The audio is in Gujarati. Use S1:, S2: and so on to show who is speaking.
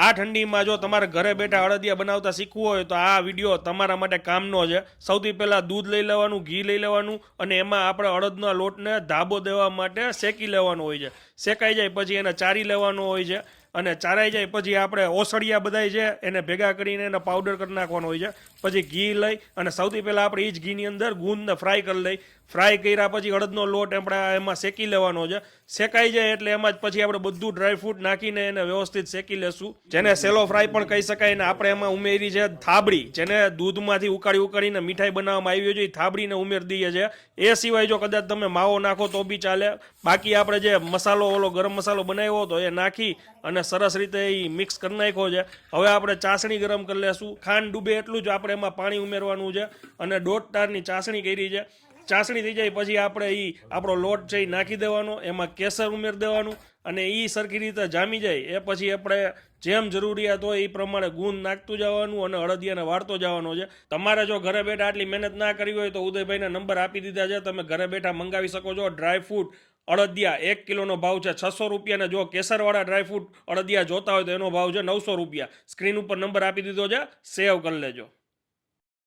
S1: આ ઠંડીમાં જો તમારે ઘરે બેઠા અડદિયા બનાવતા શીખવું હોય તો આ વિડીયો તમારા માટે કામનો છે. સૌથી પહેલાં દૂધ લઈ લેવાનું, ઘી લઈ લેવાનું અને એમાં આપણે અડદના લોટને ધાબો દેવા માટે શેકી લેવાનો હોય છે. શેકાઈ જાય પછી એને ચારી લેવાનો હોય છે અને ચારાઈ જાય પછી આપણે ઓસળિયા બધાય છે એને ભેગા કરીને એને પાવડર કરી નાખવાનો હોય છે. પછી ઘી લઈ અને સૌથી પહેલાં આપણે એ જ ઘીની અંદર ગુંદને ફ્રાય કરી લઈ. ફ્રાય કર્યા પછી અડદનો લોટ આપણે એમાં શેકી લેવાનો છે. શેકાઈ જાય એટલે એમાં જ પછી આપણે બધું ડ્રાયફ્રૂટ નાખીને એને વ્યવસ્થિત શેકી લેશું, જેને સેલો ફ્રાય પણ કહી શકાય. ને આપણે એમાં ઉમેરી છે થાબડી, જેને દૂધમાંથી ઉકાળીને મીઠાઈ બનાવવામાં આવી છે, થાબડીને ઉમેરી દઈએ છે. એ સિવાય જો કદાચ તમે માવો નાખો તો બી ચાલે. બાકી આપણે જે મસાલો ઓલો ગરમ મસાલો બનાવ્યો હતો એ નાખી અને સરસ રીતે એ મિક્સ કરી નાખ્યો છે. હવે આપણે ચાસણી ગરમ કરી લેશું. ખાંડ ડૂબે એટલું જ આપણે એમાં પાણી ઉમેરવાનું છે અને 1.5 તારની ચાસણી કરી છે. ચાસણી થઈ જાય પછી આપણે આપણો લોટ છે એ નાખી દેવાનો, એમાં કેસર ઉમેરી દેવાનું અને એ સરખી રીતે જામી જાય એ પછી આપણે જેમ જરૂરિયાત હોય એ પ્રમાણે ગુંદ નાખતું જવાનું અને અડદિયાને વાળતો જવાનો છે. તમારે જો ઘરે બેઠા આટલી મહેનત ના કરવી હોય તો ઉદયભાઈના નંબર આપી દીધા છે, તમે ઘરે બેઠા મંગાવી શકો છો. ડ્રાયફ્રૂટ અડદિયા 1 કિલોનો ભાવ છે 600 રૂપિયા. જો કેસરવાળા ડ્રાયફ્રૂટ અડદિયા જોતા હોય તો એનો ભાવ છે 900 રૂપિયા. સ્ક્રીન ઉપર નંબર આપી દીધો છે, સેવ કરી લેજો.